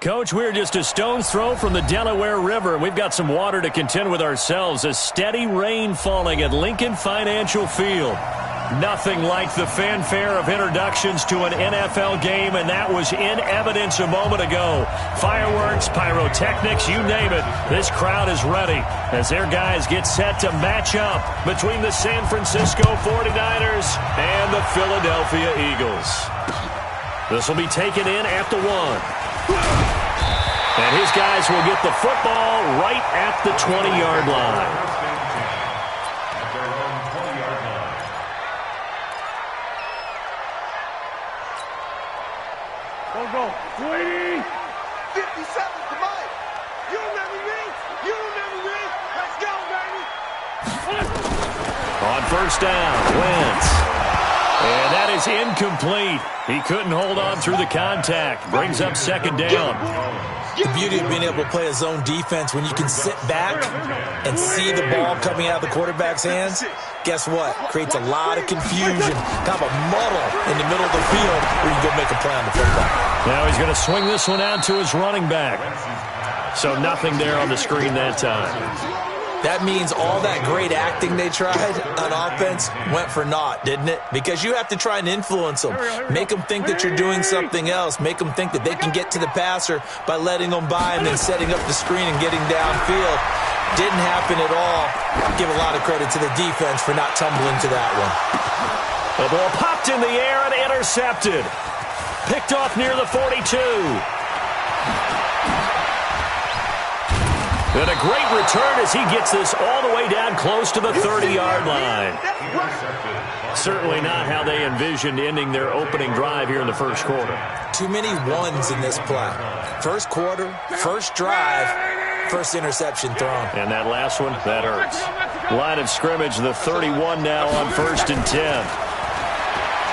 Coach, we're just a stone's throw from the Delaware River. We've got some water to contend with ourselves. A steady rain falling at Lincoln Financial Field. Nothing like the fanfare of introductions to an NFL game, and that was in evidence a moment ago. Fireworks, pyrotechnics, you name it. This crowd is ready as their guys get set to match up between the San Francisco 49ers and the Philadelphia Eagles. This will be taken in at the 1. And his guys will get the football right at the 20-yard line. Go. 20. 50 seconds to Mike. You remember me? You remember me? Let's go, baby. On first down, Wentz. And that is incomplete. He couldn't hold on through the contact. Brings up second down. The beauty of being able to play a zone defense when you can sit back and see the ball coming out of the quarterback's hands, guess what? Creates a lot of confusion, kind of a muddle in the middle of the field where you can go make a play on the football. Now he's going to swing this one out to his running back. So nothing there on the screen that time. That means all that great acting they tried on offense went for naught, didn't it? Because you have to try and influence them. Make them think that you're doing something else. Make them think that they can get to the passer by letting them by and then setting up the screen and getting downfield. Didn't happen at all. Give a lot of credit to the defense for not tumbling to that one. The ball popped in the air and intercepted. Picked off near the 42. And a great return as he gets this all the way down close to the 30-yard line. Certainly not how they envisioned ending their opening drive here in the first quarter. Too many ones in this play. First quarter, first drive, first interception thrown. And that last one, that hurts. Line of scrimmage, the 31 now on 1st and 10.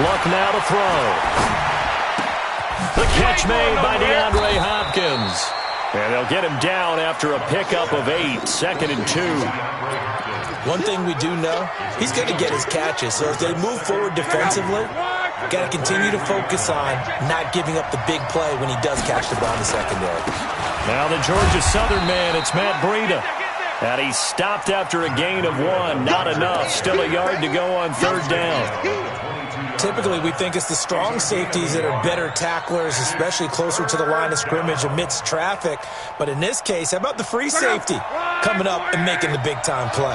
Luck now to throw. The catch made by DeAndre Hopkins. And they'll get him down after a pickup of 8, 2nd and 2. One thing we do know, he's going to get his catches. So if they move forward defensively, got to continue to focus on not giving up the big play when he does catch the ball in the secondary. Now the Georgia Southern man, it's Matt Breida. And he stopped after a gain of 1. Not enough. Still a yard to go on 3rd down. Typically, we think it's the strong safeties that are better tacklers, especially closer to the line of scrimmage amidst traffic. But in this case, how about the free safety coming up and making the big-time play?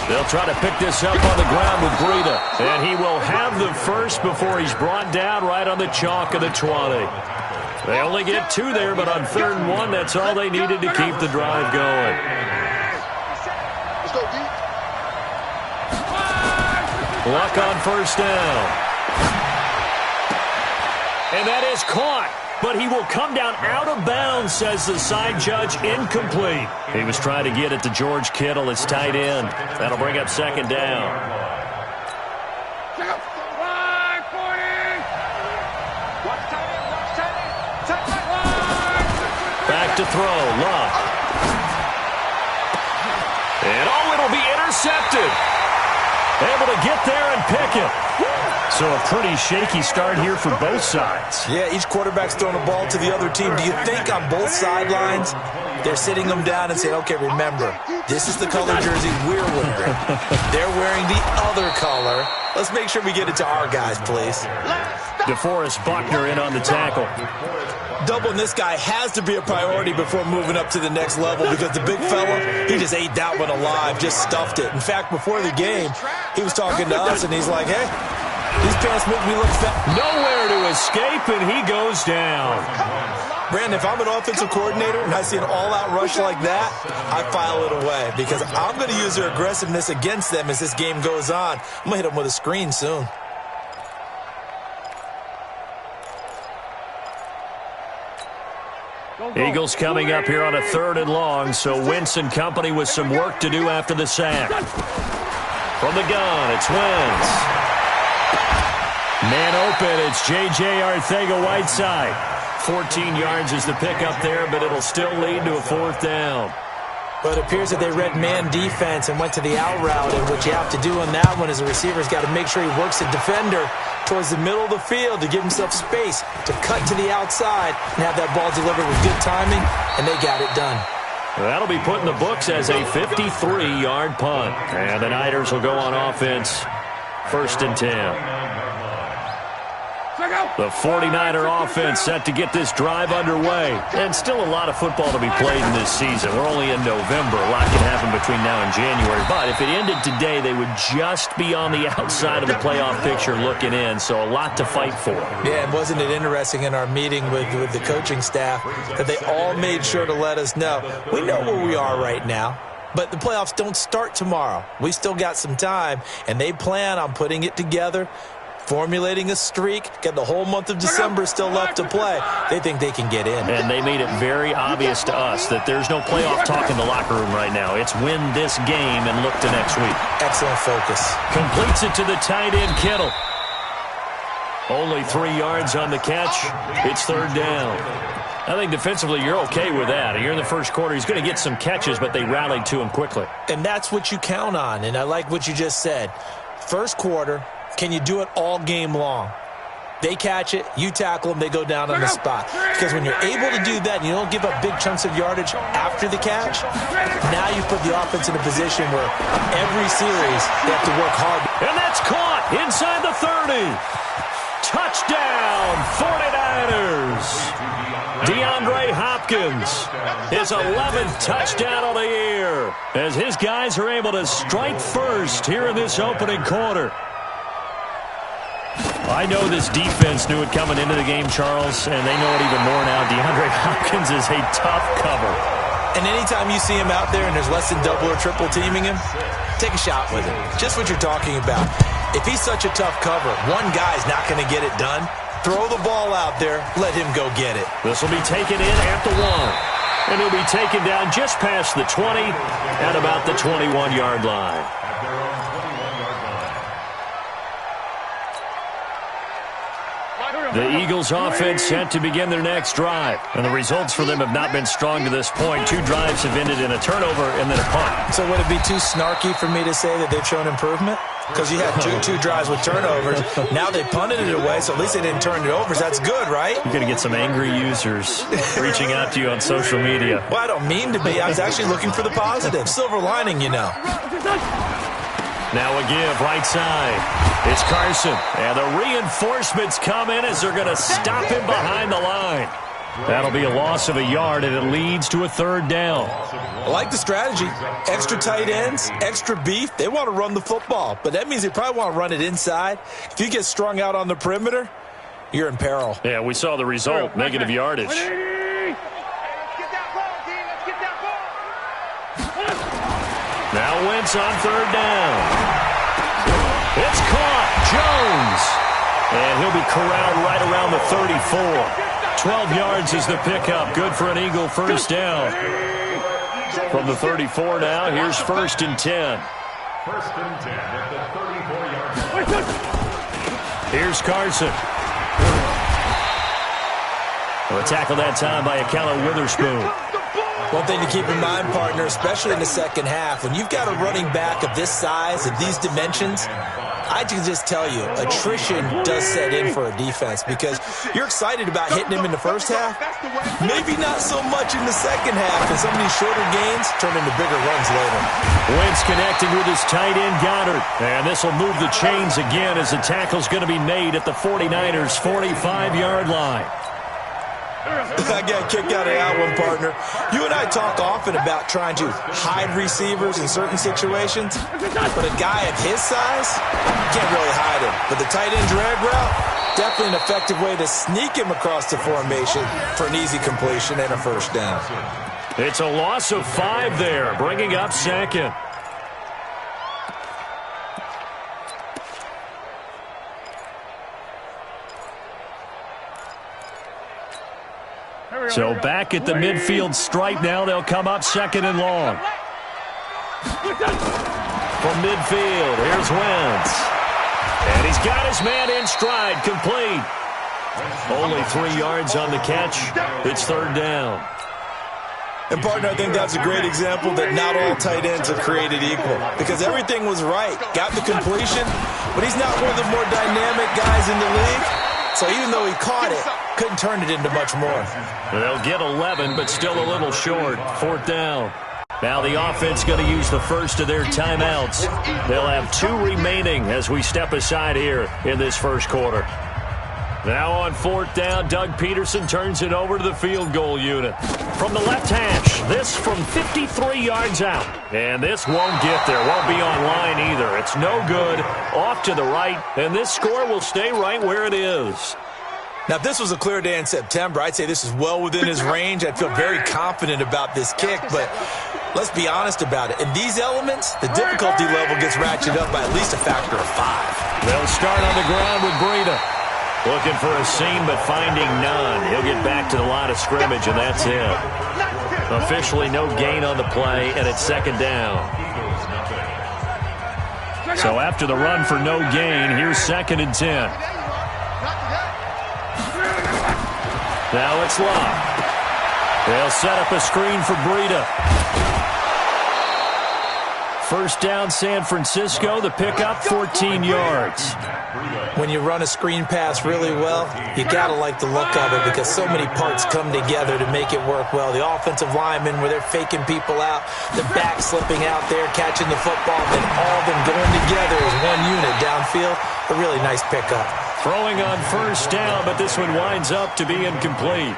They'll try to pick this up on the ground with Breida. And he will have the first before he's brought down right on the chalk of the 20. They only get 2 there, but on 3rd and 1, that's all they needed to keep the drive going. Let's go, D. Luck on first down. And that is caught. But he will come down out of bounds, says the side judge. Incomplete. He was trying to get it to George Kittle, his tight end. That'll bring up 2nd down. Back to throw. Luck. And it'll be intercepted. Able to get there and pick it. So a pretty shaky start here for both sides. Yeah, each quarterback's throwing a ball to the other team. Do you think on both sidelines they're sitting them down and saying, okay, remember, this is the color jersey we're wearing. They're wearing the other color. Let's make sure we get it to our guys, please. DeForest Buckner in on the tackle. Doubling this guy has to be a priority before moving up to the next level because the big fella, he just ate that one alive, just stuffed it. In fact, before the game, he was talking to us, and he's like, hey, these pants make me look fat. Nowhere to escape, and he goes down. Brandon, if I'm an offensive coordinator and I see an all-out rush like that, I file it away because I'm going to use their aggressiveness against them as this game goes on. I'm going to hit them with a screen soon. Eagles coming up here on a 3rd and long, so Wentz and company with some work to do after the sack. From the gun, it's Wentz. Man open, it's J.J. Arcega-Whiteside. 14 yards is the pickup there, but it'll still lead to a 4th down. But it appears that they read man defense and went to the out route, and what you have to do on that one is the receiver's got to make sure he works the defender towards the middle of the field to give himself space to cut to the outside and have that ball delivered with good timing, and they got it done. That'll be put in the books as a 53-yard punt. And the Niners will go on offense, 1st and 10. The 49er offense set to get this drive underway. And still a lot of football to be played in this season. We're only in November. A lot can happen between now and January. But if it ended today, they would just be on the outside of the playoff picture looking in. So a lot to fight for. Yeah, and wasn't it interesting in our meeting with the coaching staff that they all made sure to let us know, we know where we are right now. But the playoffs don't start tomorrow. We still got some time, and they plan on putting it together, formulating a streak, got the whole month of December still left to play. They think they can get in. And they made it very obvious to us that there's no playoff talk in the locker room right now. It's win this game and look to next week. Excellent focus. Completes it to the tight end, Kittle. Only 3 yards on the catch. It's 3rd down. I think defensively you're okay with that. You're in the first quarter. He's going to get some catches, but they rallied to him quickly. And that's what you count on, and I like what you just said. First quarter, can you do it all game long? They catch it, you tackle them, they go down on the spot. Because when you're able to do that and you don't give up big chunks of yardage after the catch, now you put the offense in a position where every series they have to work hard. And that's caught inside the 30. Touchdown, 49ers. DeAndre Hopkins, his 11th touchdown of the year, as his guys are able to strike first here in this opening quarter. I know this defense knew it coming into the game, Charles, and they know it even more now. DeAndre Hopkins is a tough cover. And anytime you see him out there and there's less than double or triple teaming him, take a shot with him. Just what you're talking about. If he's such a tough cover, one guy's not going to get it done. Throw the ball out there. Let him go get it. This will be taken in at the 1. And he'll be taken down just past the 20 at about the 21-yard line. The Eagles offense set to begin their next drive. And the results for them have not been strong to this point. 2 drives have ended in a turnover and then a punt. So would it be too snarky for me to say that they've shown improvement? Because you had two drives with turnovers. Now they punted it away, so at least they didn't turn it over. So that's good, right? You're going to get some angry users reaching out to you on social media. Well, I don't mean to be. I was actually looking for the positive. Silver lining, you know. Now a give, right side. It's Carson. And the reinforcements come in as they're going to stop him behind the line. That'll be a loss of a yard, and it leads to a 3rd down. I like the strategy. Extra tight ends, extra beef. They want to run the football, but that means they probably want to run it inside. If you get strung out on the perimeter, you're in peril. Yeah, we saw the result, negative yardage. Let's get that ball, team. Let's get that ball. Now Wentz on 3rd down. It's caught. Jones. And he'll be corralled right around the 34. 12 yards is the pickup. Good for an Eagle 1st down. From the 34 now, here's 1st and 10. 1st and 10 at the 34-yard line. Here's Carson. A tackle that time by Akello Witherspoon. One thing to keep in mind, partner, especially in the second half, when you've got a running back of this size and these dimensions, I can just tell you, attrition does set in for a defense because you're excited about hitting him in the first half. Maybe not so much in the second half, and some of these shorter gains turn into bigger runs later. Wentz connecting with his tight end, Goddard. And this will move the chains again as the tackle's going to be made at the 49ers' 45-yard line. I got a kick out of that one, partner. You and I talk often about trying to hide receivers in certain situations, but a guy of his size, you can't really hide him. But the tight end drag route, definitely an effective way to sneak him across the formation for an easy completion and a 1st down. It's a loss of 5 there, bringing up 2nd. So back at the midfield stripe now, they'll come up 2nd and long. From midfield, here's Wentz. And he's got his man in stride, complete. Only 3 yards on the catch. It's 3rd down. And, partner, I think that's a great example that not all tight ends are created equal because everything was right. Got the completion, but he's not one of the more dynamic guys in the league. So even though he caught it, couldn't turn it into much more. They'll get 11, but still a little short. 4th down. Now the offense going to use the first of their timeouts. They'll have 2 remaining as we step aside here in this first quarter. Now on 4th down, Doug Peterson turns it over to the field goal unit. From the left hash, this from 53 yards out. And this won't get there, won't be on line either. It's no good, off to the right, and this score will stay right where it is. Now, if this was a clear day in September, I'd say this is well within his range. I'd feel very confident about this kick, but let's be honest about it. In these elements, the difficulty level gets ratcheted up by at least a factor of 5. They'll start on the ground with Breida. Looking for a seam, but finding none. He'll get back to the line of scrimmage, and that's it. Officially no gain on the play, and it's 2nd down. So after the run for no gain, here's 2nd and 10. Now it's Love. They'll set up a screen for Breida. 1st down, San Francisco. The pickup, 14 yards. When you run a screen pass really well, you got to like the look of it because so many parts come together to make it work well. The offensive linemen, where they're faking people out, the back slipping out there, catching the football, and all of them going together as one unit downfield. A really nice pickup. Throwing on 1st down, but this one winds up to be incomplete.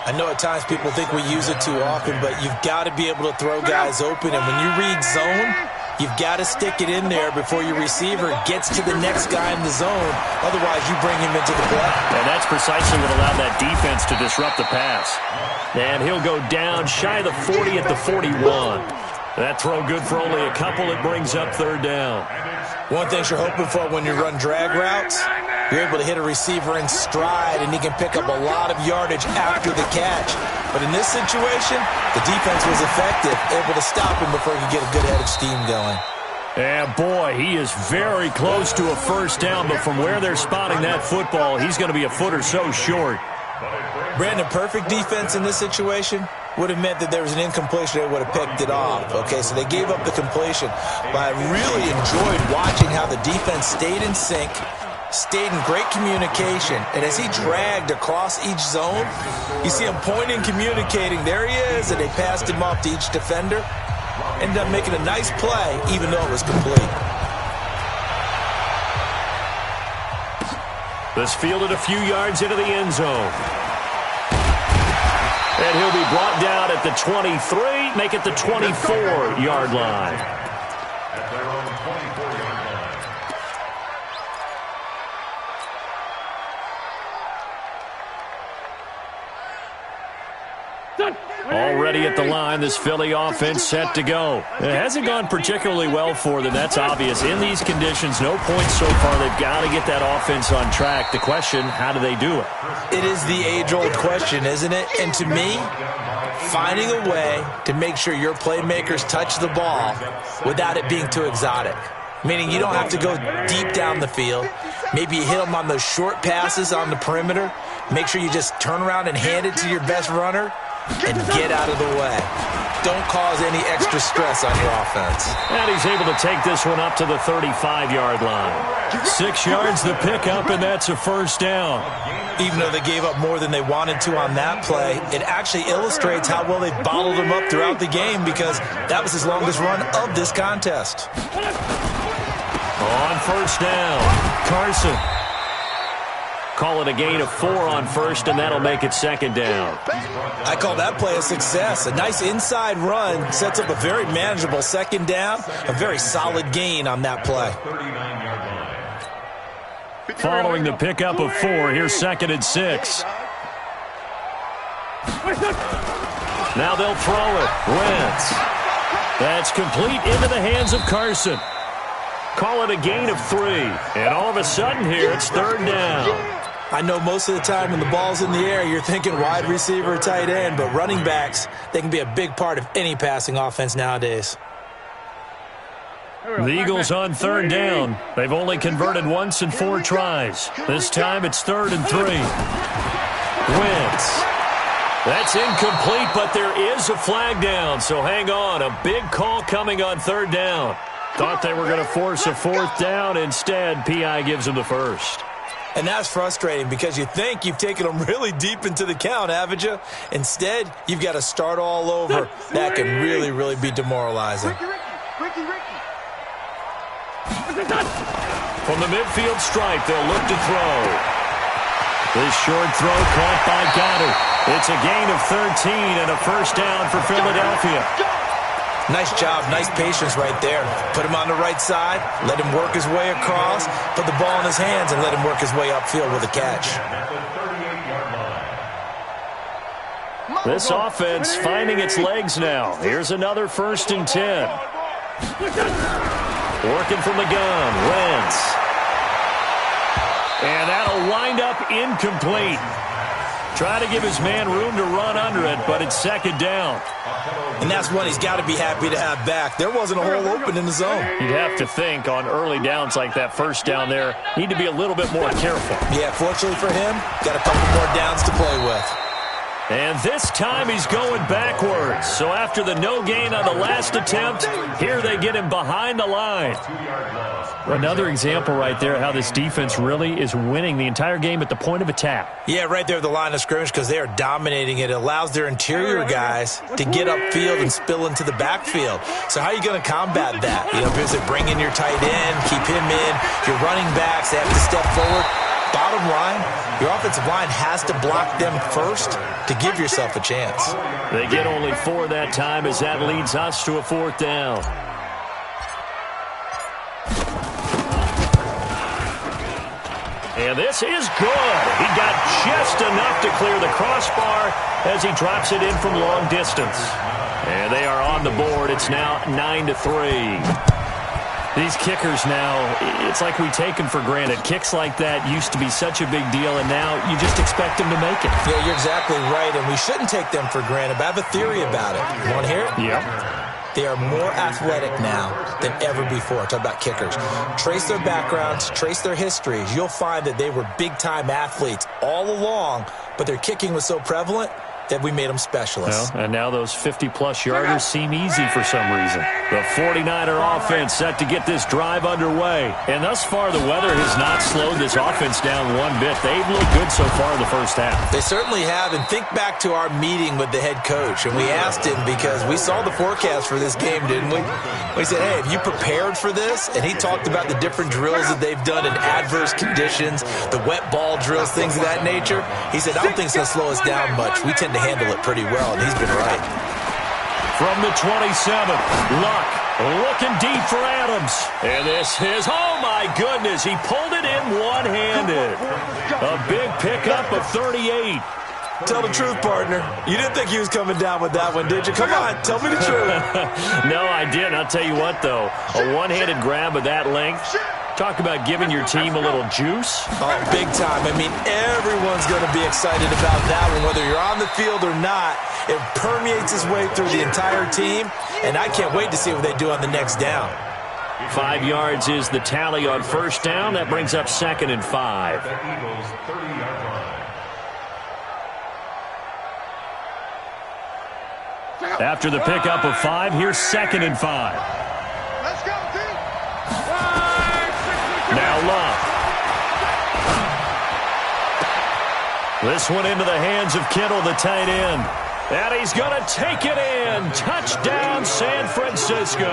I know at times people think we use it too often, but you've got to be able to throw guys open. And when you read zone, you've got to stick it in there before your receiver gets to the next guy in the zone. Otherwise, you bring him into the play. And that's precisely what allowed that defense to disrupt the pass. And he'll go down shy of the 40 at the 41. That throw good for only a couple. It brings up 3rd down. One thing you're hoping for when you run drag routes, you're able to hit a receiver in stride, and he can pick up a lot of yardage after the catch. But in this situation, the defense was effective, able to stop him before he could get a good head of steam going. And boy, he is very close to a 1st down, but from where they're spotting that football, he's going to be a foot or so short. Brandon, perfect defense in this situation would have meant that there was an incompletion. They would have picked it off. Okay, so they gave up the completion. But I really enjoyed watching how the defense stayed in sync, stayed in great communication, and as he dragged across each zone, you see him pointing, communicating. There he is, and they passed him off to each defender. Ended up making a nice play, even though it was complete. This fielded a few yards into the end zone. And he'll be brought down at the 23, make it the 24-yard line. At their own 24-yard line. Already at the line, this Philly offense set to go. It hasn't gone particularly well for them, that's obvious. In these conditions, no points so far. They've got to get that offense on track. The question, how do they do it? It is the age-old question, isn't it? And to me, finding a way to make sure your playmakers touch the ball without it being too exotic. Meaning you don't have to go deep down the field. Maybe you hit them on those short passes on the perimeter. Make sure you just turn around and hand it to your best runner and get out of the way. Don't cause any extra stress on your offense. And he's able to take this one up to the 35-yard line. 6 yards the pickup, and that's a 1st down. Even though they gave up more than they wanted to on that play, it actually illustrates how well they bottled him up throughout the game because that was his longest run of this contest. On 1st down, Carson. Call it a gain of 4 on 1st, and that'll make it 2nd down. I call that play a success. A nice inside run sets up a very manageable 2nd down. A very solid gain on that play. Following the pickup of 4, here's 2nd and 6. Now they'll throw it. Wentz. That's complete into the hands of Carson. Call it a gain of 3. And all of a sudden here, it's 3rd down. I know most of the time when the ball's in the air, you're thinking wide receiver or tight end, but running backs, they can be a big part of any passing offense nowadays. The Eagles on 3rd down. They've only converted once in 4 tries. This time it's 3rd and 3. Wentz. That's incomplete, but there is a flag down, so hang on. A big call coming on third down. Thought they were going to force a fourth down. Instead, P.I. gives them the first. And that's frustrating because you think you've taken them really deep into the count, haven't you? Instead, you've got to start all over. That can really, really be demoralizing. Ricky. From the midfield stripe, they'll look to throw. This short throw caught by Goddard. It's a gain of 13 and a first down for Philadelphia. Nice job, nice patience right there. Put him on the right side, let him work his way across, put the ball in his hands, and let him work his way upfield with a catch. This offense finding its legs now. Here's another 1st and 10. Working from the gun, Wentz. And that'll wind up incomplete. Try to give his man room to run under it, but it's 2nd down. And that's one he's got to be happy to have back. There wasn't a hole open in the zone. You'd have to think on early downs like that first down there, need to be a little bit more careful. Yeah, fortunately for him, got a couple more downs to play with. And this time he's going backwards. So after the no gain on the last attempt, here they get him behind the line. Another example right there how this defense really is winning the entire game at the point of attack. Yeah, right there at the line of scrimmage because they are dominating it. It allows their interior guys to get upfield and spill into the backfield. So how are you going to combat that? You know, because they bring in your tight end, keep him in. Your running backs, they have to step forward. Bottom line, your offensive line has to block them first to give yourself a chance. They get only 4 that time as that leads us to a 4th down. And this is good. He got just enough to clear the crossbar as he drops it in from long distance. And they are on the board. It's now 9-3. These kickers now, it's like we take them for granted. Kicks like that used to be such a big deal, and now you just expect them to make it. Yeah, you're exactly right, and we shouldn't take them for granted, but I have a theory about it. You want to hear it? Yeah. They are more athletic now than ever before. Talk about kickers. Trace their backgrounds, trace their histories. You'll find that they were big-time athletes all along, but their kicking was so prevalent that we made them specialists. Well, and now those 50-plus yarders seem easy for some reason. The 49er offense set to get this drive underway. And thus far, the weather has not slowed this offense down one bit. They've looked good so far in the first half. They certainly have. And think back to our meeting with the head coach. And we asked him because we saw the forecast for this game, didn't we? We said, hey, have you prepared for this? And he talked about the different drills that they've done in adverse conditions, the wet ball drills, things of that nature. He said, I don't think it's going to slow us down much. We tend to handle it pretty well, and he's been right. From the 27, Luck looking deep for Adams. And this is, oh my goodness, he pulled it in one-handed. A big pickup of 38. Tell the truth, partner. You didn't think he was coming down with that one, did you? Come on, tell me the truth. No, I didn't. I'll tell you what, though. A one-handed grab of that length. Talk about giving your team a little juice. Oh, big time. I mean, everyone's going to be excited about that one, whether you're on the field or not. It permeates its way through the entire team, and I can't wait to see what they do on the next down. 5 yards is the tally on first down. That brings up 2nd and 5. The Eagles' 30-yard line. After the pickup of 5, here's 2nd and 5. Let's go, team. Now Love. This one into the hands of Kittle, the tight end. And he's going to take it in. Touchdown, San Francisco.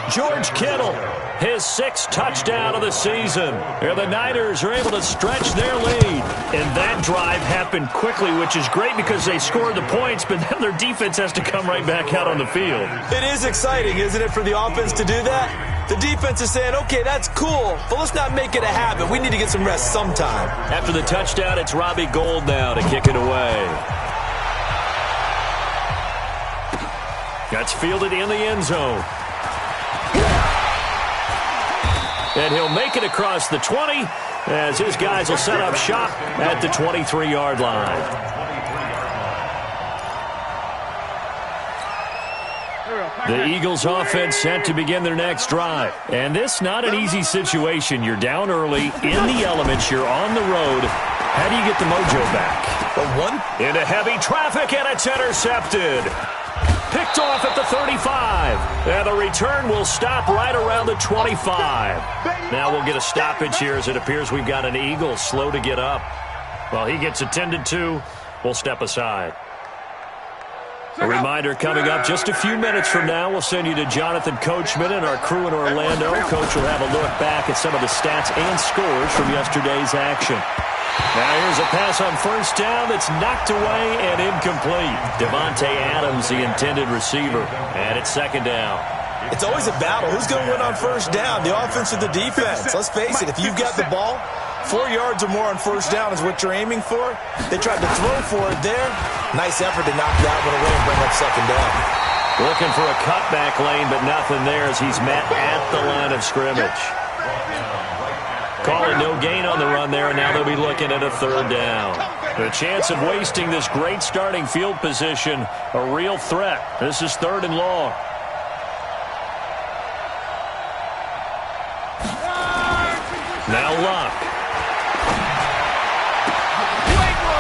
George Kittle, his 6th touchdown of the season. And the Niners are able to stretch their lead. And that drive happened quickly, which is great because they scored the points, but then their defense has to come right back out on the field. It is exciting, isn't it, for the offense to do that? The defense is saying, okay, that's cool, but let's not make it a habit. We need to get some rest sometime. After the touchdown, it's Robbie Gould now to kick it away. That's fielded in the end zone. And he'll make it across the 20 as his guys will set up shop at the 23-yard line. The Eagles offense set to begin their next drive. And this not an easy situation. You're down early, in the elements, you're on the road, How do you get the mojo back? Well, Into heavy traffic, and it's intercepted. Picked off at the 35. And the return will stop right around the 25. Now we'll get a stoppage here as it appears we've got an Eagle slow to get up. Well, he gets attended to. We'll step aside. A reminder coming up just a few minutes from now. We'll send you to Jonathan Coachman and our crew in Orlando. Coach will have a look back at some of the stats and scores from yesterday's action. Now here's a pass on first down that's knocked away and incomplete. Devontae Adams, the intended receiver. And it's second down. It's always a battle. Who's going to win on first down, the offense or the defense? Let's face it, if you've got the ball, 4 yards or more on first down is what you're aiming for. They tried to throw for it there. Nice effort to knock that one away and bring up second down. Looking for a cutback lane, but nothing there as he's met at the line of scrimmage. Calling no gain on the run there, and now they'll be looking at a third down. The chance of wasting this great starting field position, a real threat. This is third and long. Now Luck.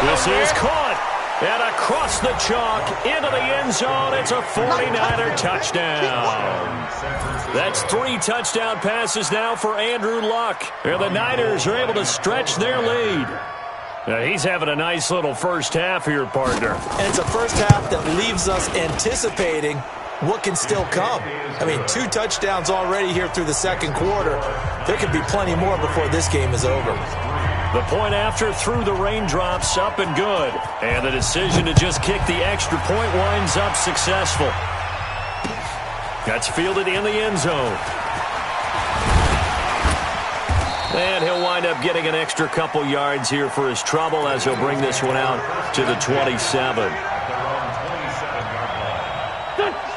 This is caught. And across the chalk, into the end zone, it's a 49er touchdown. That's 3 touchdown passes now for Andrew Luck. And the Niners are able to stretch their lead. Now he's having a nice little first half here, partner. And it's a first half that leaves us anticipating what can still come. I mean, 2 touchdowns already here through the second quarter. There could be plenty more before this game is over. The point after through the raindrops, up and good. And the decision to just kick the extra point winds up successful. That's fielded in the end zone. And he'll wind up getting an extra couple yards here for his trouble as he'll bring this one out to the 27.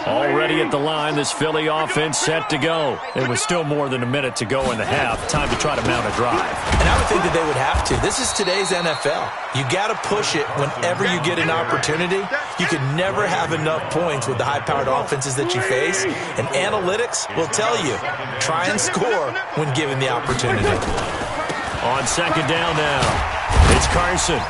Already at the line, this Philly offense set to go. It was still more than a minute to go in the half. Time to try to mount a drive. And I would think that they would have to. This is today's NFL. You got to push it whenever you get an opportunity. You can never have enough points with the high-powered offenses that you face. And analytics will tell you, try and score when given the opportunity. On second down now, it's Carson.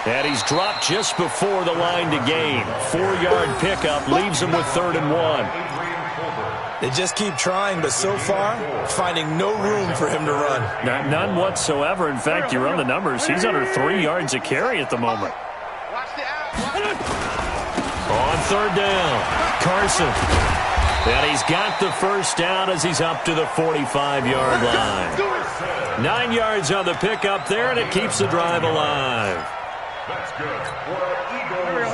And he's dropped just before the line to gain. 4-yard pickup leaves him with 3rd and 1. They just keep trying, but so far, finding no room for him to run. None whatsoever. In fact, you run the numbers. He's under 3 yards a carry at the moment. On third down, Carson. And he's got the first down as he's up to the 45-yard line. 9 yards on the pickup there, and it keeps the drive alive. That's good. For Eagles.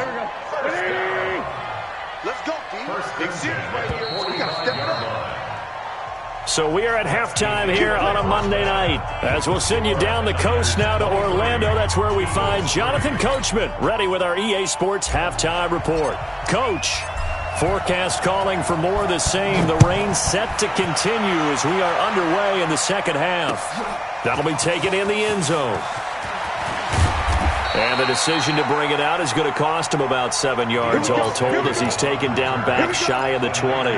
Let's go, D. Big series right here. So we got to step it up. So we are at halftime here on a Monday night. As we'll send you down the coast now to Orlando. That's where we find Jonathan Coachman, ready with our EA Sports halftime report. Coach, forecast calling for more of the same. The rain set to continue as we are underway in the second half. That'll be taken in the end zone. And the decision to bring it out is going to cost him about 7 yards all told as he's taken down back shy of the 20.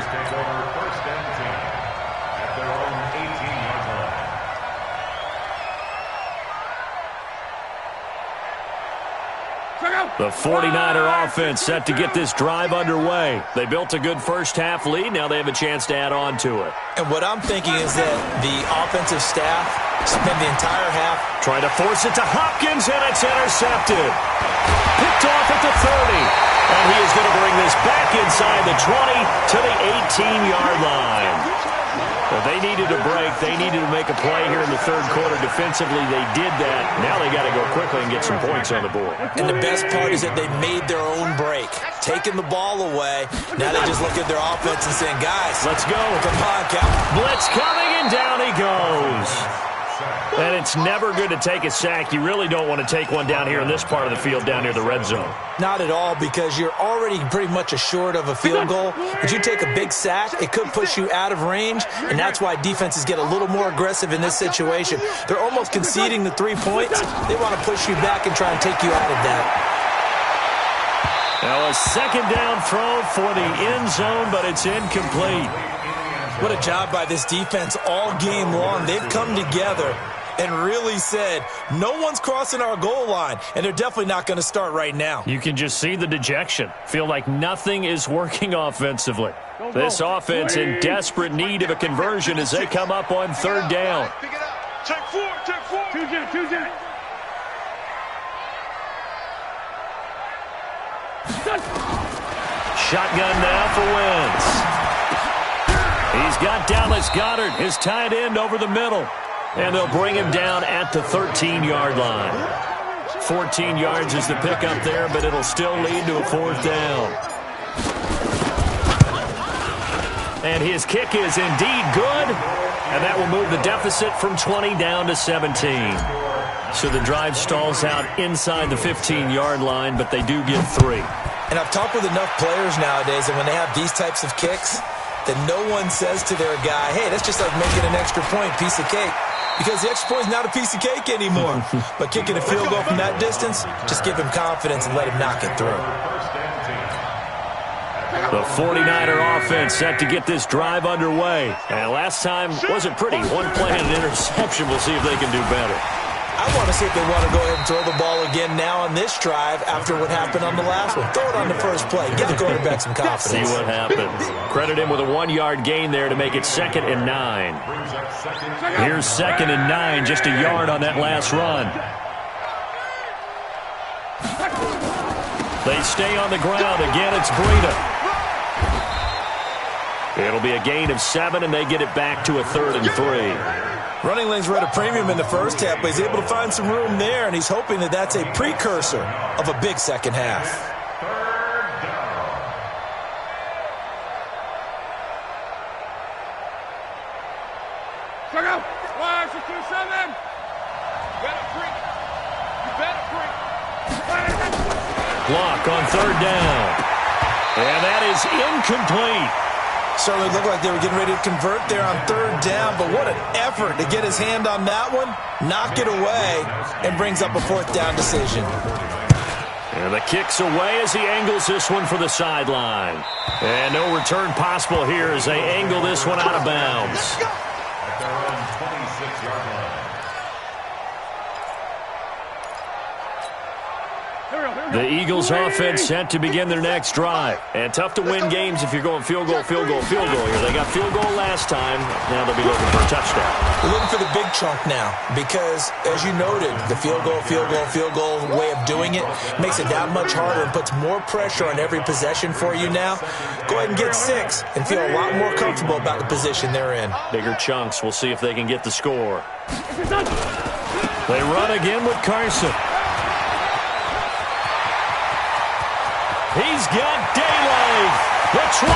The 49er offense set to get this drive underway. They built a good first half lead. Now they have a chance to add on to it. And what I'm thinking is that the offensive staff spent the entire half trying to force it to Hopkins, and it's intercepted. Picked off at the 30. And he is going to bring this back inside the 20 to the 18-yard line. Well, they needed a break. They needed to make a play here in the third quarter. Defensively, they did that. Now they got to go quickly and get some points on the board. And the best part is that they made their own break. Taking the ball away. Now they just look at their offense and saying, guys, let's go. Come on, Captain. Blitz coming, and down he goes. And it's never good to take a sack. You really don't want to take one down here in this part of the field, down near the red zone. Not at all, because you're already pretty much assured of a field goal. If you take a big sack, it could push you out of range, and that's why defenses get a little more aggressive in this situation. They're almost conceding the 3 points. They want to push you back and try and take you out of that. Now a second down throw for the end zone, but it's incomplete. What a job by this defense all game long. They've come together and really said, no one's crossing our goal line, and they're definitely not going to start right now. You can just see the dejection. Feel like nothing is working offensively. This offense in desperate need of a conversion as they come up on third down. Check four. Two jet. Shotgun now for Wentz. He's got Dallas Goedert, his tight end, over the middle. And they'll bring him down at the 13-yard line. 14 yards is the pickup there, but it'll still lead to a fourth down. And his kick is indeed good. And that will move the deficit from 20 down to 17. So the drive stalls out inside the 15-yard line, but they do get 3. And I've talked with enough players nowadays, and when they have these types of kicks, that no one says to their guy, hey, that's just like making an extra point, piece of cake. Because the extra point is not a piece of cake anymore. But kicking a field goal from that distance, just give him confidence and let him knock it through. The 49er offense set to get this drive underway. And last time wasn't pretty. One play and an interception. We'll see if they can do better. I want to see if they want to go ahead and throw the ball again now on this drive after what happened on the last one. Throw it on the first play. Give the quarterback some confidence. See what happens. Credit him with a 1-yard gain there to make it 2nd and 9. Here's 2nd and 9, just a yard on that last run. They stay on the ground. Again, it's Breida. It'll be a gain of 7, and they get it back to a 3rd and 3. Running lanes were at a premium in the first half, but he's able to find some room there, and he's hoping that that's a precursor of a big second half. Check out. 1, 6, 2, 7. You better bring. Block on 3rd down. And that is incomplete. Certainly looked like they were getting ready to convert there on 3rd down, but what an effort to get his hand on that one, knock it away, and brings up a 4th down decision. And the kick's away as he angles this one for the sideline. And no return possible here as they angle this one out of bounds. At their own 26-yard line. The Eagles offense set to begin their next drive. And tough to win games if you're going field goal here. They got field goal last time. Now they'll be looking for a touchdown. They're looking for the big chunk now because, as you noted, the field goal way of doing it makes it that much harder and puts more pressure on every possession for you now. Go ahead and get 6 and feel a lot more comfortable about the position they're in. Bigger chunks. We'll see if they can get the score. They run again with Carson. He's got daylight. The 20.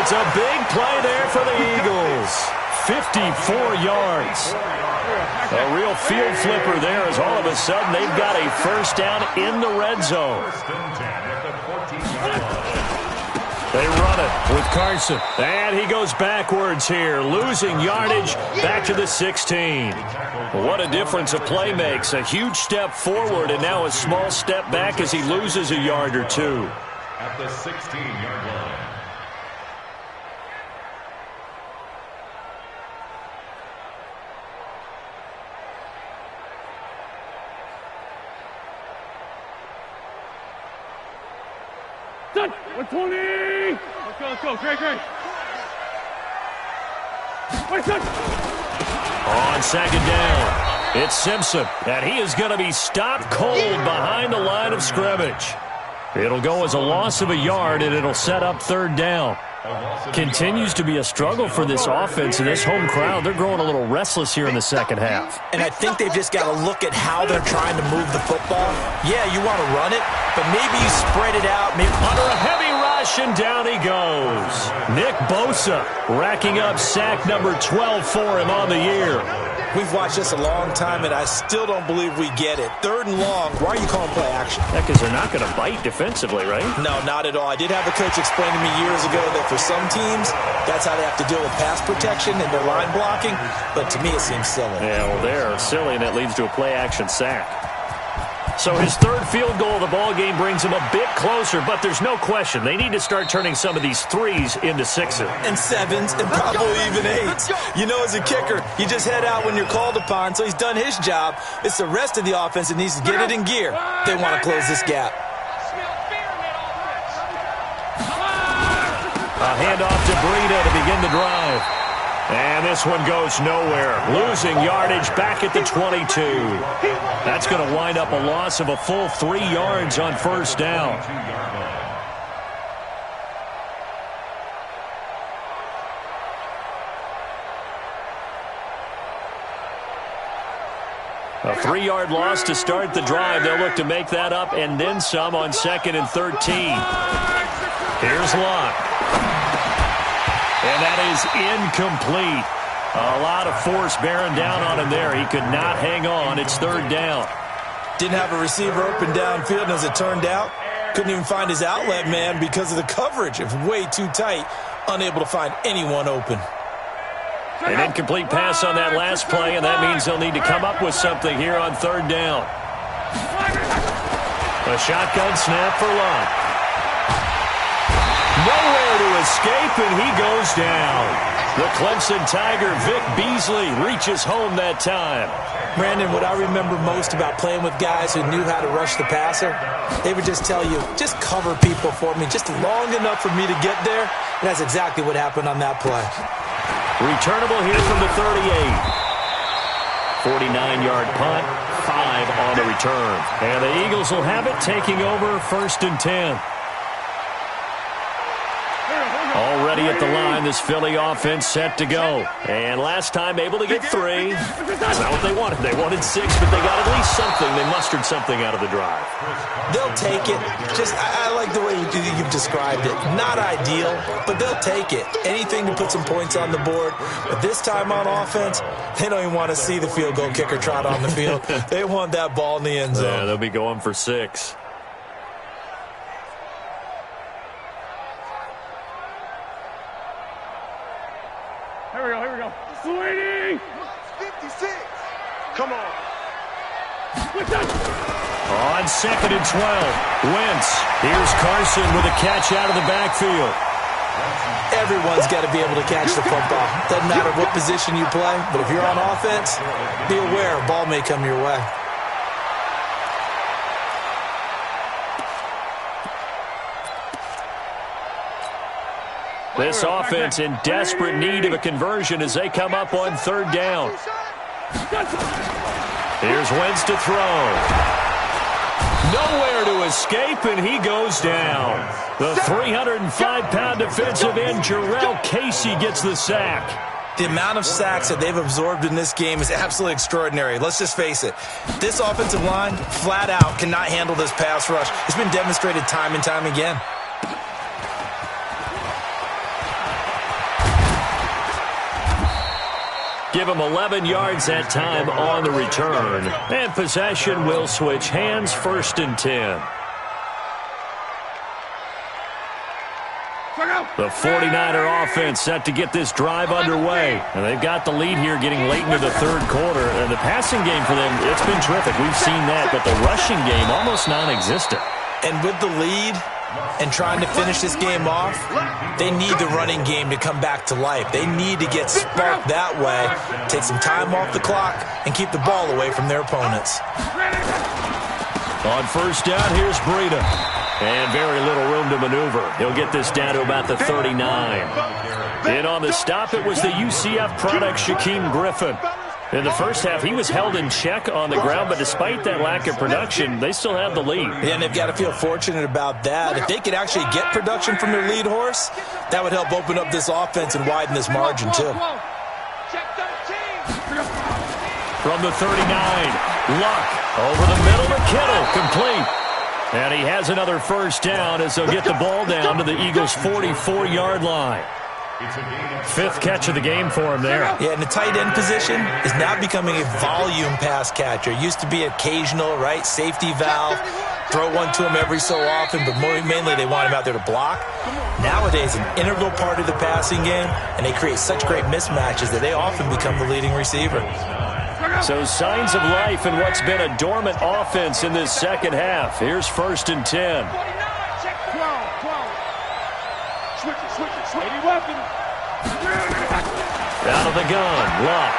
It's a big play there for the Eagles. 54 yards. A real field flipper there as all of a sudden they've got a first down in the red zone. They run it with Carson. And he goes backwards here, losing yardage back to the 16. What a difference a play makes. A huge step forward and now a small step back as he loses a yard or 2. At the 16-yard line. Done. 120. Let's go. Great. On 2nd down, it's Simpson, and he is going to be stopped cold behind the line of scrimmage. It'll go as a loss of a yard, and it'll set up 3rd down. Continues to be a struggle for this offense and this home crowd. They're growing a little restless here in the second half. And I think they've just got to look at how they're trying to move the football. Yeah, you want to run it, but maybe you spread it out. Maybe under a heavy rush, and down he goes. Nick Bosa racking up sack number 12 for him on the year. We've watched this a long time, and I still don't believe we get it. 3rd and long, why are you calling play action? Yeah, because they're not going to bite defensively, right? No, not at all. I did have a coach explain to me years ago that for some teams, that's how they have to deal with pass protection and their line blocking, but to me it seems silly. Yeah, well, they're silly, and it leads to a play-action sack. So his third field goal of the ball game brings him a bit closer, but there's no question they need to start turning some of these threes into sixes. And sevens, and probably even eights. You know, as a kicker, you just head out when you're called upon, so he's done his job. It's the rest of the offense that needs to get it in gear. They want to close this gap. A handoff to Breida to begin the drive. And this one goes nowhere. Losing yardage back at the 22. That's going to wind up a loss of a full 3 yards on first down. A 3-yard loss to start the drive. They'll look to make that up and then some on 2nd and 13. Here's Locke. And that is incomplete. A lot of force bearing down on him there. He could not hang on. It's 3rd down. Didn't have a receiver open downfield, and as it turned out, couldn't even find his outlet man because of the coverage. It was way too tight, unable to find anyone open. An incomplete pass on that last play, and that means they'll need to come up with something here on 3rd down. A shotgun snap for Locke. Nowhere to escape, and he goes down. The Clemson Tiger, Vic Beasley, reaches home that time. Brandon, what I remember most about playing with guys who knew how to rush the passer, they would just tell you, just cover people for me, just long enough for me to get there. And that's exactly what happened on that play. Returnable here from the 38. 49-yard punt, 5 on the return. And the Eagles will have it, taking over 1st and 10. Already at the line, this Philly offense set to go. And last time able to get 3. That's not what they wanted. They wanted 6, but they got at least something. They mustered something out of the drive. They'll take it. I like the way you've described it. Not ideal, but they'll take it. Anything to put some points on the board. But this time on offense, they don't even want to see the field goal kicker trot on the field. They want that ball in the end zone. Yeah, they'll be going for 6. Here we go. Sweetie! 56. Come on. On 2nd and 12, Wentz. Here's Carson with a catch out of the backfield. Everyone's got to be able to catch the football. Doesn't matter what position you play, but if you're on offense, be aware a ball may come your way. This offense in desperate need of a conversion as they come up on 3rd down. Here's Wentz to throw. Nowhere to escape, and he goes down. The 305-pound defensive end, Jarrell Casey, gets the sack. The amount of sacks that they've absorbed in this game is absolutely extraordinary. Let's just face it. This offensive line, flat out, cannot handle this pass rush. It's been demonstrated time and time again. Give him 11 yards that time on the return. And possession will switch hands, 1st and 10. The 49er offense set to get this drive underway. And they've got the lead here getting late into the 3rd quarter. And the passing game for them, it's been terrific. We've seen that. But the rushing game, almost non-existent. And with the lead and trying to finish this game off, they need the running game to come back to life. They need to get sparked that way, take some time off the clock, and keep the ball away from their opponents. On 1st down, here's Breida. And very little room to maneuver. He'll get this down to about the 39. And on the stop, it was the UCF product, Shaquem Griffin. In the first half, he was held in check on the ground, but despite that lack of production, they still have the lead. Yeah, and they've got to feel fortunate about that. If they could actually get production from their lead horse, that would help open up this offense and widen this margin, too. From the 39, Luck over the middle to Kittle, complete. And he has another 1st down as they'll get the ball down to the Eagles' 44-yard line. 5th catch of the game for him there. Yeah, and the tight end position is now becoming a volume pass catcher. It used to be occasional, right? Safety valve. Throw one to him every so often, but mainly they want him out there to block. Nowadays, an integral part of the passing game, and they create such great mismatches that they often become the leading receiver. So signs of life in what's been a dormant offense in this second half. Here's 1st and 10. 12. Switch it. Any weapon. Out of the gun, Luck.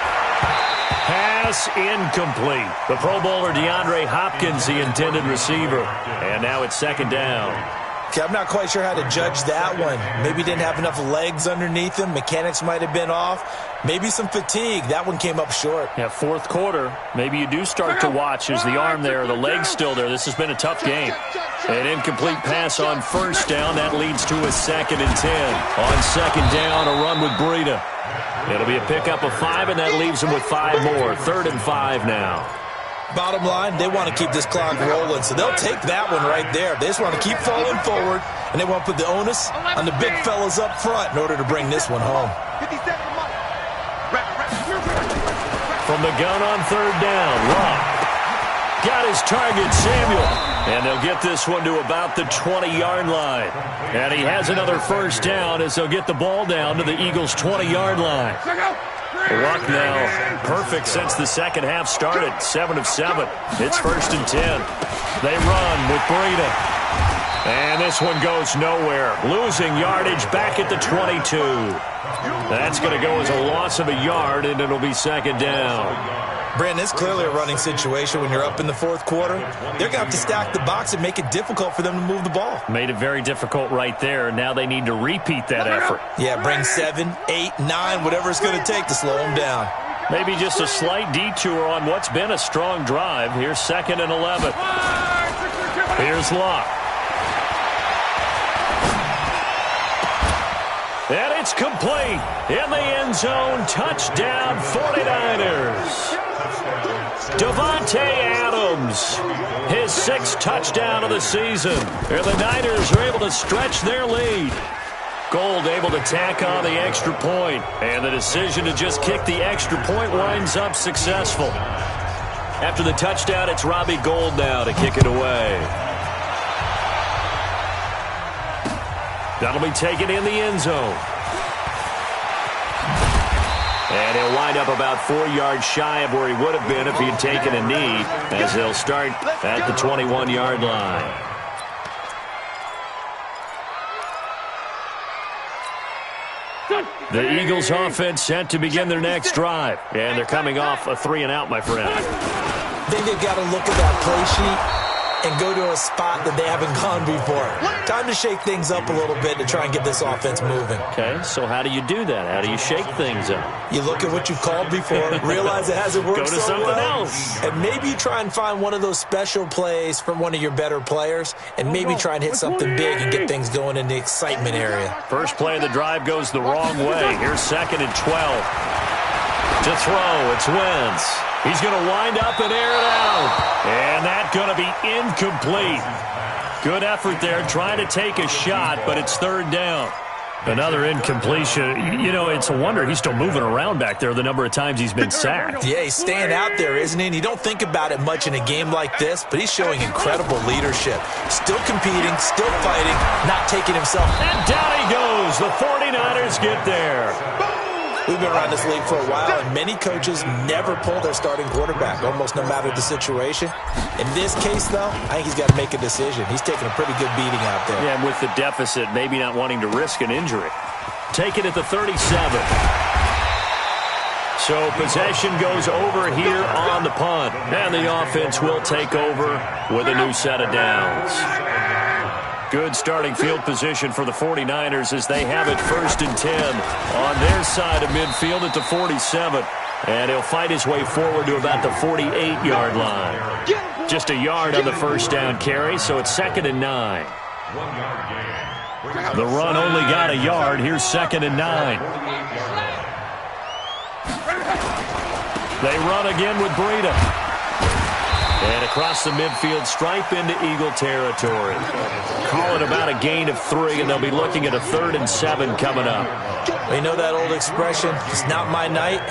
Pass incomplete. The Pro Bowler DeAndre Hopkins, the intended receiver. And now it's 2nd down. Okay, I'm not quite sure how to judge that one. Maybe didn't have enough legs underneath him. Mechanics might have been off. Maybe some fatigue. That one came up short. Yeah, 4th quarter. Maybe you do start to watch. Is the arm there, the leg's still there. This has been a tough game. An incomplete pass on 1st down. That leads to a 2nd and 10. On 2nd down, a run with Breida. It'll be a pickup of 5, and that leaves them with 5 more. 3rd and 5 now. Bottom line, they want to keep this clock rolling, so they'll take that one right there. They just want to keep falling forward, and they want to put the onus on the big fellas up front in order to bring this one home. From the gun on 3rd down, Luck got his target, Samuel. And they'll get this one to about the 20-yard line. And he has another 1st down as they'll get the ball down to the Eagles' 20-yard line. Luck now perfect since the second half started. 7 of 7. It's 1st and 10. They run with Breida. And this one goes nowhere. Losing yardage back at the 22. That's going to go as a loss of a yard, and it'll be 2nd down. Brandon, it's clearly a running situation when you're up in the 4th quarter. They're going to have to stack the box and make it difficult for them to move the ball. Made it very difficult right there. Now they need to repeat that effort. Yeah, bring 7, 8, 9, whatever it's going to take to slow them down. Maybe just a slight detour on what's been a strong drive. Here's 2nd and 11. Here's Luck. And it's complete. In the end zone, touchdown 49ers. Davante Adams, his 6th touchdown of the season. And the Niners are able to stretch their lead. Gold able to tack on the extra point. And the decision to just kick the extra point winds up successful. After the touchdown, it's Robbie Gould now to kick it away. That'll be taken in the end zone. And he'll wind up about 4 yards shy of where he would have been if he had taken a knee, as they'll start at the 21-yard line. The Eagles offense set to begin their next drive. And they're coming off a 3-and-out, my friend. I think they've got to look at that play sheet and go to a spot that they haven't gone before. Time to shake things up a little bit to try and get this offense moving. Okay, so how do you do that? How do you shake things up? You look at what you've called before, realize it hasn't worked Go to so something well, else. and maybe you try and find one of those special plays from one of your better players, and maybe try and hit something big and get things going in the excitement area. First play of the drive goes the wrong way. Here's 2nd and 12. To throw, it's Wentz. He's going to wind up and air it out. And that's going to be incomplete. Good effort there, trying to take a shot, but it's 3rd down. Another incompletion. You know, it's a wonder he's still moving around back there the number of times he's been sacked. Yeah, he's staying out there, isn't he? And you don't think about it much in a game like this, but he's showing incredible leadership. Still competing, still fighting, not taking himself. And down he goes. The 49ers get there. We've been around this league for a while, and many coaches never pull their starting quarterback, almost no matter the situation. In this case, though, I think he's got to make a decision. He's taking a pretty good beating out there. Yeah, and with the deficit, maybe not wanting to risk an injury. Take it at the 37. So possession goes over here on the punt, and the offense will take over with a new set of downs. Good starting field position for the 49ers as they have it 1st and 10 on their side of midfield at the 47. And he'll fight his way forward to about the 48-yard line. Just a yard on the 1st down carry, so it's 2nd and 9. The run only got a yard. Here's 2nd and 9. They run again with Breida. And across the midfield stripe into Eagle territory. Call it about a gain of 3, and they'll be looking at a 3rd and 7 coming up. You know that old expression, it's not my night?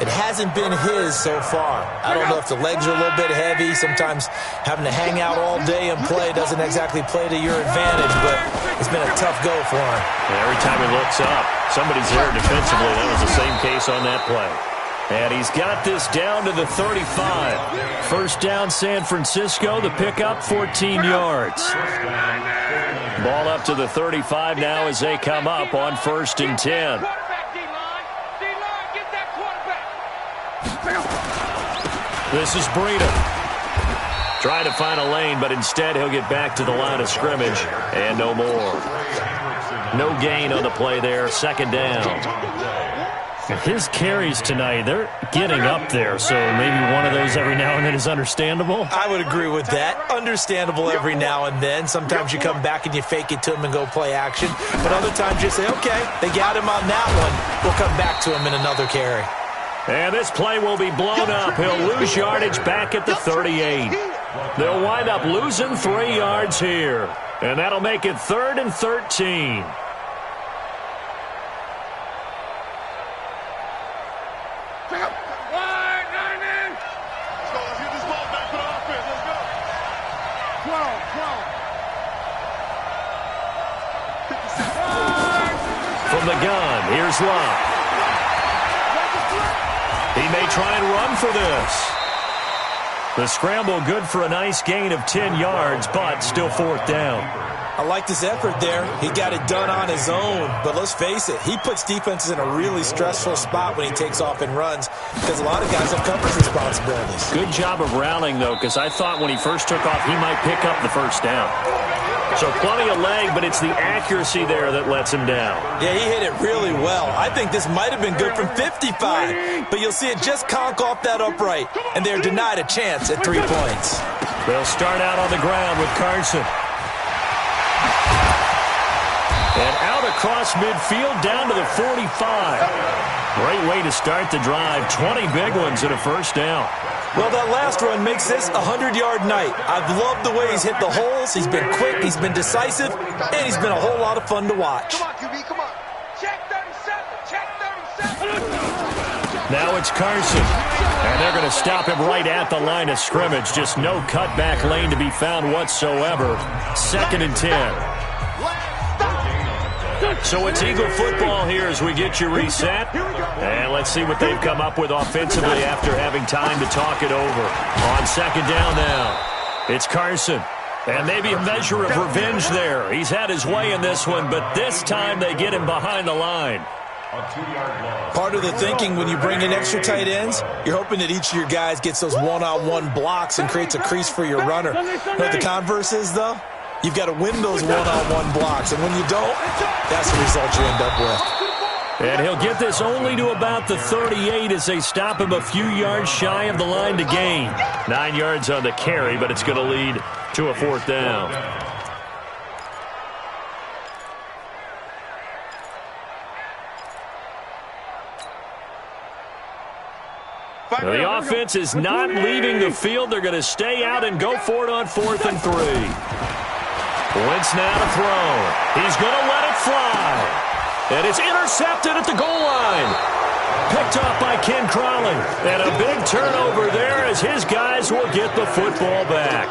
It hasn't been his so far. I don't know if the legs are a little bit heavy. Sometimes having to hang out all day and play doesn't exactly play to your advantage, but it's been a tough go for him. And every time he looks up, somebody's there defensively. That was the same case on that play. And he's got this down to the 35. First down, San Francisco. The pickup, 14 yards. Ball up to the 35 now as they come up on 1st and 10. This is Breida. Trying to find a lane, but instead he'll get back to the line of scrimmage. And no more. No gain on the play there. 2nd down. His carries tonight, they're getting up there, so maybe one of those every now and then is understandable. I would agree with that. Understandable every now and then. Sometimes you come back and you fake it to him and go play action. But other times you say, okay, they got him on that one. We'll come back to him in another carry. And this play will be blown up. He'll lose yardage back at the 38. They'll wind up losing 3 yards here. And that'll make it 3rd and 13. From the gun, here's Locke. He may try and run for this. The scramble good for a nice gain of 10 yards, but still 4th down. I like this effort there. He got it done on his own. But let's face it, he puts defenses in a really stressful spot when he takes off and runs because a lot of guys have coverage responsibilities. Good job of rallying, though, because I thought when he first took off, he might pick up the 1st down. So plenty of leg, but it's the accuracy there that lets him down. Yeah, he hit it really well. I think this might have been good from 55, but you'll see it just conk off that upright, and they're denied a chance at 3 points. They'll start out on the ground with Carson. And out across midfield down to the 45. Great way to start the drive. 20 big ones and a 1st down. Well, that last run makes this a 100-yard night. I've loved the way he's hit the holes. He's been quick, he's been decisive, and he's been a whole lot of fun to watch. Come on, QB, come on. Check 37, check 37. Now it's Carson. And they're going to stop him right at the line of scrimmage. Just no cutback lane to be found whatsoever. 2nd and 10. So it's Eagle football here as we get you reset. And let's see what they've come up with offensively after having time to talk it over. On 2nd down now, it's Carson. And maybe a measure of revenge there. He's had his way in this one, but this time they get him behind the line. Part of the thinking when you bring in extra tight ends, you're hoping that each of your guys gets those one-on-one blocks and creates a crease for your runner. You know what the converse is, though? You've got to win those one-on-one blocks, and when you don't, that's the result you end up with. And he'll get this only to about the 38 as they stop him a few yards shy of the line to gain. 9 yards on the carry, but it's going to lead to a 4th down. Now, the offense is not leaving the field. They're going to stay out and go for it on 4th and 3. Wentz now to throw. He's going to let it fly. And it's intercepted at the goal line. Picked off by Ken Crowley. And a big turnover there as his guys will get the football back.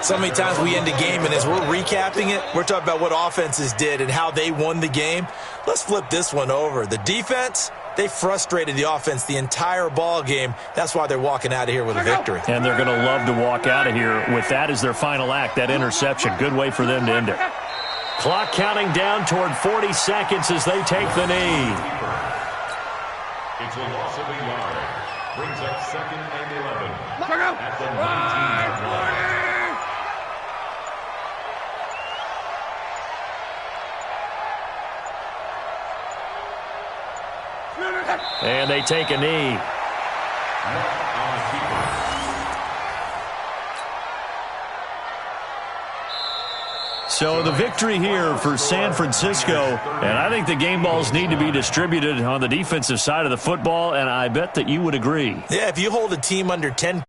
So many times we end a game, and as we're recapping it, we're talking about what offenses did and how they won the game. Let's flip this one over. The defense, they frustrated the offense the entire ball game. That's why they're walking out of here with a victory. And they're going to love to walk out of here with that as their final act, that interception. Good way for them to end it. Clock counting down toward 40 seconds as they take the knee. It's a loss of a yard. Brings up 2nd and 11. At the 19-yard line. And they take a knee. So the victory here for San Francisco, and I think the game balls need to be distributed on the defensive side of the football, and I bet that you would agree. Yeah, if you hold a team under 10